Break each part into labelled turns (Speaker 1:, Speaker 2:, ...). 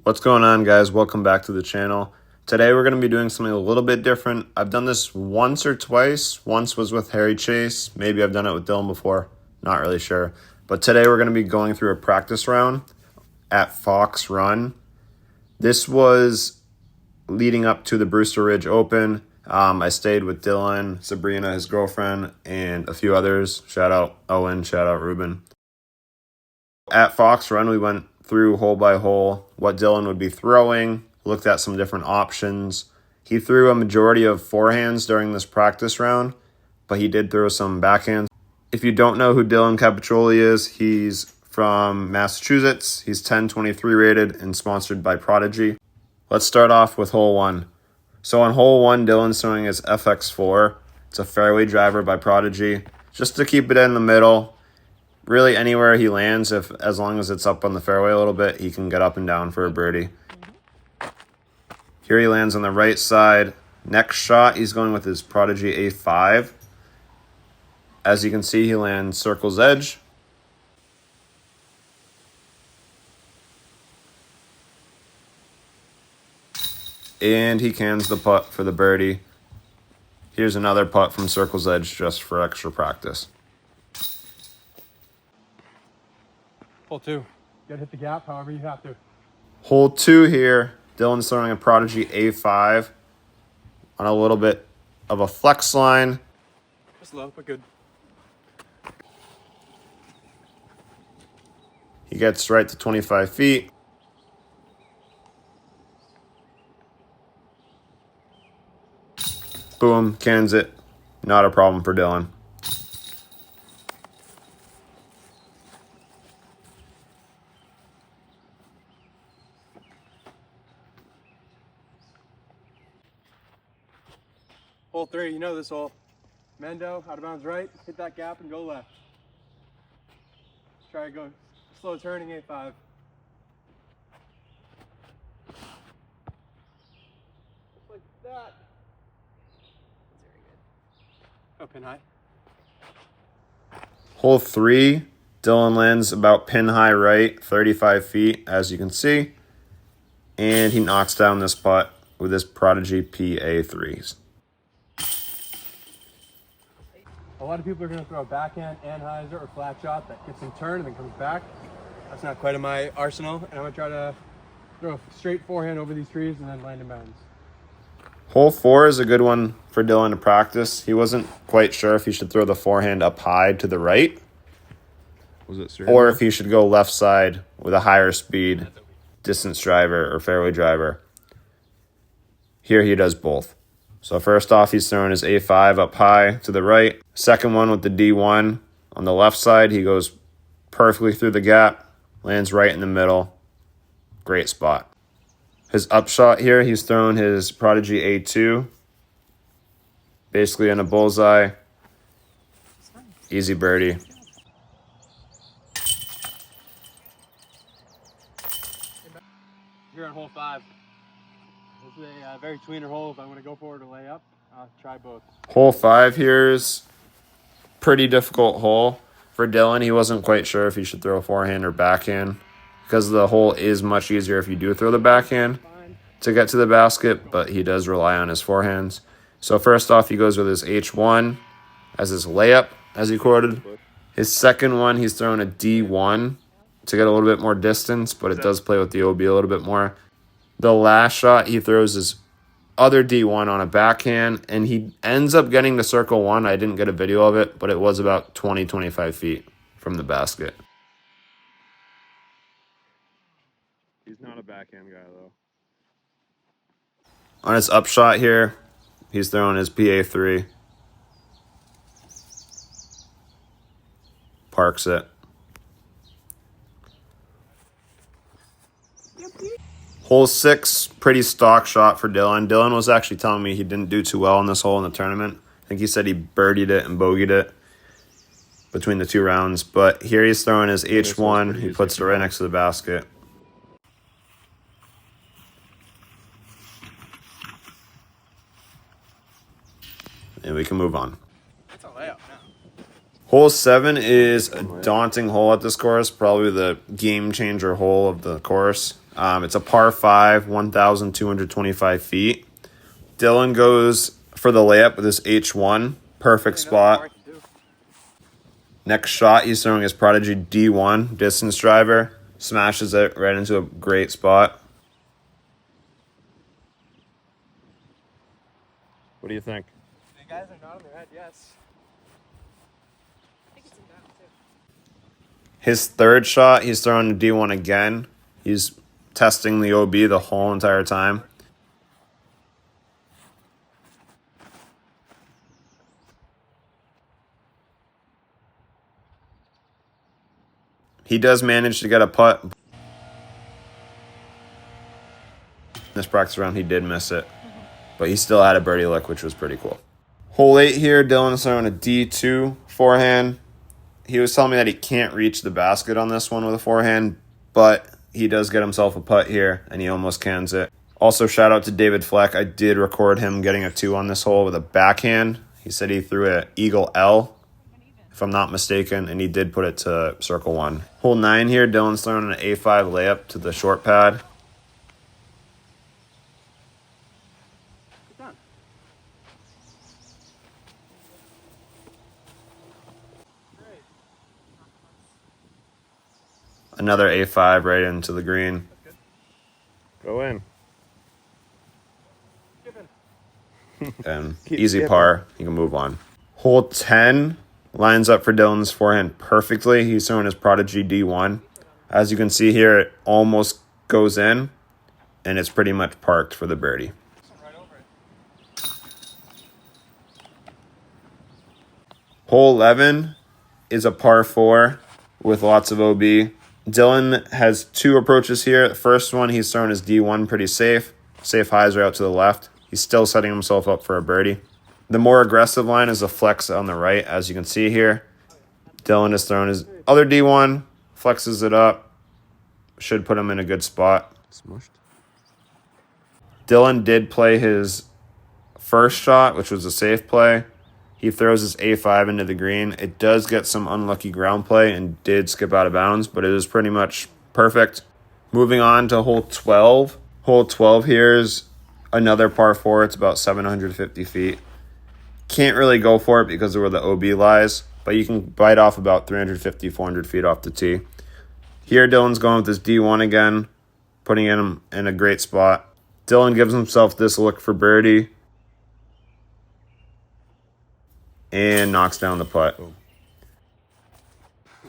Speaker 1: What's going on, guys? Welcome back to the channel. Today we're going to be doing something a little bit different. I've done this once or twice. Once was with Harry Chase. Maybe I've done it with Dylan before. Not really sure. But today we're going to be going through a practice round at Fox Run. This was leading up to the Brewster Ridge Open. I stayed with Dylan, Sabrina, his girlfriend, and a few others. Shout out Owen, shout out Ruben. At Fox Run, we went through hole by hole what Dylan would be throwing, looked at some different options. He threw a majority of forehands during this practice round, but he did throw some backhands. If you don't know who Dylan Capaccioli is, he's from Massachusetts. He's 1023 rated and sponsored by Prodigy. Let's start off with hole one. So on hole one, Dylan's throwing his FX4. It's a fairway driver by Prodigy, just to keep it in the middle. Really, anywhere he lands, as long as it's up on the fairway a little bit, he can get up and down for a birdie. Here he lands on the right side. Next shot, he's going with his Prodigy A5. As you can see, he lands circle's edge. And he cans the putt for the birdie. Here's another putt from circle's edge just for extra practice.
Speaker 2: Hole two. You gotta hit the gap however you have to.
Speaker 1: Hole two here, Dylan's throwing a Prodigy A5 on a little bit of a flex line.
Speaker 2: Just low, but good.
Speaker 1: He gets right to 25 feet. Boom, cans it. Not a problem for Dylan.
Speaker 2: Hole three, you know this hole. Mendo, out of bounds right, hit that gap and go left. Try to go slow turning A5. Just like that. Very good. Oh, pin high.
Speaker 1: Hole three, Dylan lands about pin high right, 35 feet, as you can see. And he knocks down this putt with his Prodigy PA3s.
Speaker 2: A lot of people are going to throw a backhand anhyzer or flat shot that gets him turned and then comes back. That's not quite in my arsenal, and I'm going to try to throw a straight forehand over these trees and then land in bounds.
Speaker 1: Hole four is a good one for Dylan to practice. He wasn't quite sure if he should throw the forehand up high to the right, or if he should go left side with a higher speed distance driver or fairway driver. Here he does both. So first off, he's throwing his A5 up high to the right. Second one with the D1 on the left side. He goes perfectly through the gap, lands right in the middle. Great spot. His upshot here, he's throwing his Prodigy A2. Basically in a bullseye. Easy birdie.
Speaker 2: Here on hole five. This is a very tweener hole. If I want to go for it or lay up, I'll try both.
Speaker 1: Hole five here's pretty difficult hole for Dylan. He wasn't quite sure if he should throw forehand or backhand because the hole is much easier if you do throw the backhand to get to the basket, but he does rely on his forehands. So first off, he goes with his H1 as his layup, as he quoted. His second one, he's throwing a D1 to get a little bit more distance, but it does play with the OB a little bit more. The last shot, he throws his other D1 on a backhand, and he ends up getting to circle one. I didn't get a video of it, but it was about 20-25 feet from the basket.
Speaker 3: He's not a backhand guy, though.
Speaker 1: On his upshot here, he's throwing his PA3. Parks it. Hole six, pretty stock shot for Dylan. Dylan was actually telling me he didn't do too well in this hole in the tournament. I think he said he birdied it and bogeyed it between the two rounds. But here he's throwing his H1. He puts it right next to the basket. And we can move on.
Speaker 2: That's a layup now.
Speaker 1: Hole 7 is a daunting hole at this course, probably the game changer hole of the course. It's a par 5, 1,225 feet. Dylan goes for the layup with his H1. Perfect spot. Next shot, he's throwing his Prodigy D1 distance driver. Smashes it right into a great spot.
Speaker 3: What do you think?
Speaker 2: The guys are nodding their head, yes.
Speaker 1: His third shot, he's throwing the D1 again. He's testing the OB the whole entire time. He does manage to get a putt. This practice round, he did miss it. But he still had a birdie lick, which was pretty cool. Hole 8 here, Dylan's throwing a D2 forehand. He was telling me that he can't reach the basket on this one with a forehand, but he does get himself a putt here, and he almost cans it. Also, shout out to David Fleck. I did record him getting a 2 on this hole with a backhand. He said he threw an Eagle L, if I'm not mistaken, and he did put it to circle 1. Hole 9 here, Dylan's throwing an A5 layup to the short pad. Another A5 right into the green.
Speaker 3: Go in.
Speaker 1: And
Speaker 3: Keep
Speaker 1: easy
Speaker 3: skipping.
Speaker 1: par. You can move on. Hole 10 lines up for Dylan's forehand perfectly. He's throwing his Prodigy D1. As you can see here, it almost goes in, and it's pretty much parked for the birdie. Hole 11 is a par 4 with lots of OB. Dylan has 2 approaches here. The first one, he's throwing his D1 pretty safe. Safe hyzer out to the left. He's still setting himself up for a birdie. The more aggressive line is a flex on the right, as you can see here. Dylan is throwing his other D1, flexes it up. Should put him in a good spot.
Speaker 3: Smushed.
Speaker 1: Dylan did play his first shot, which was a safe play. He throws his A5 into the green. It does get some unlucky ground play and did skip out of bounds, but it is pretty much perfect. Moving on to hole 12. Hole 12 here is another par 4. It's about 750 feet. Can't really go for it because of where the OB lies, but you can bite off about 350, 400 feet off the tee. Here, Dylan's going with his D1 again, putting him in a great spot. Dylan gives himself this look for birdie and knocks down the putt.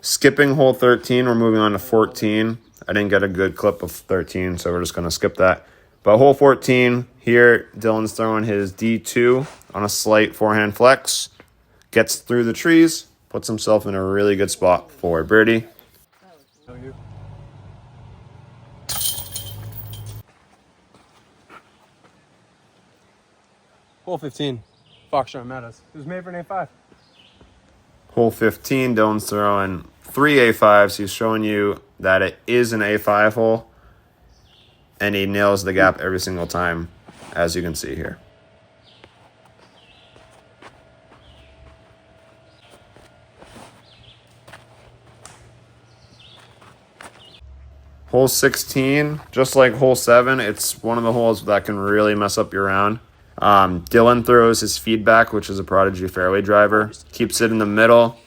Speaker 1: Skipping hole 13, we're moving on to 14. I didn't get a good clip of 13, so we're just going to skip that. But hole 14, here, Dylan's throwing his D2 on a slight forehand flex. Gets through the trees, puts himself in a really good spot for birdie.
Speaker 2: Hole 15, Foxtrot Meadows. It was made for an A5.
Speaker 1: Hole 15, Dylan's throwing 3 A5s. He's showing you that it is an A5 hole, and he nails the gap every single time, as you can see here. Hole 16, just like hole 7, it's one of the holes that can really mess up your round. Dylan throws his feedback, which is a Prodigy fairway driver. Keeps it in the middle.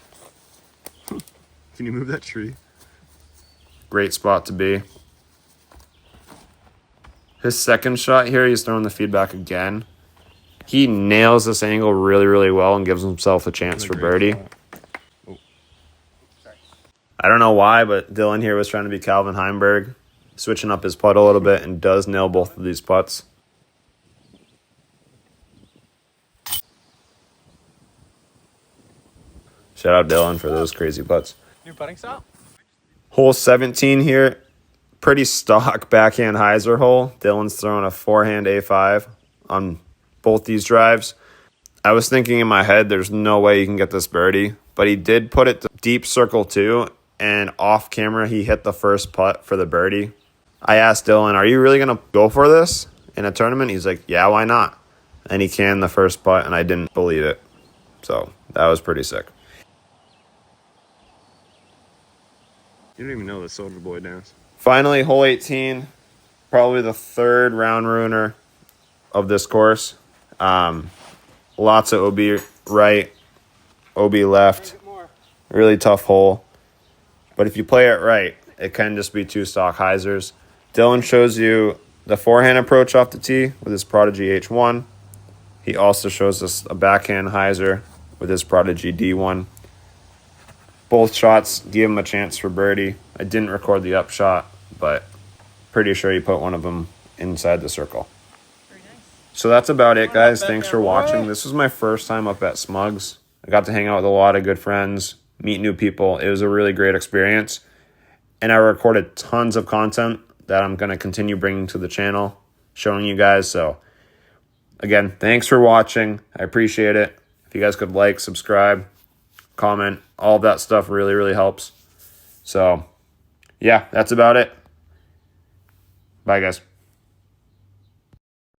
Speaker 3: Can you move that tree?
Speaker 1: Great spot to be. His second shot here, he's throwing the feedback again. He nails this angle really, really well and gives himself a chance for birdie. I don't know why, but Dylan here was trying to be Calvin Heimberg, switching up his putt a little bit, and does nail both of these putts. Shout out Dylan for those crazy putts.
Speaker 2: New putting style?
Speaker 1: Hole 17 here, pretty stock backhand hyzer hole. Dylan's throwing a forehand A5 on both these drives. I was thinking in my head, there's no way you can get this birdie, but he did put it to deep circle 2, and off camera, he hit the first putt for the birdie. I asked Dylan, are you really going to go for this in a tournament? He's like, yeah, why not? And he canned the first putt, and I didn't believe it. So that was pretty sick.
Speaker 3: You don't even know the Soldier Boy dance.
Speaker 1: Finally, hole 18. probably the third round ruiner of this course. Lots of OB right, OB left. Really tough hole. But if you play it right, it can just be 2 stock hyzers. Dylan shows you the forehand approach off the tee with his Prodigy H1. He also shows us a backhand hyzer with his Prodigy D1. Both shots give him a chance for birdie. I didn't record the upshot, but pretty sure he put one of them inside the circle.
Speaker 4: Very nice.
Speaker 1: So that's about it, guys. Thanks for watching. This was my first time up at Smugs. I got to hang out with a lot of good friends, meet new people. It was a really great experience. And I recorded tons of content that I'm going to continue bringing to the channel, showing you guys. So, again, thanks for watching. I appreciate it. If you guys could like, subscribe, comment, all of that stuff really, really helps. So, yeah, that's about it. Bye, guys.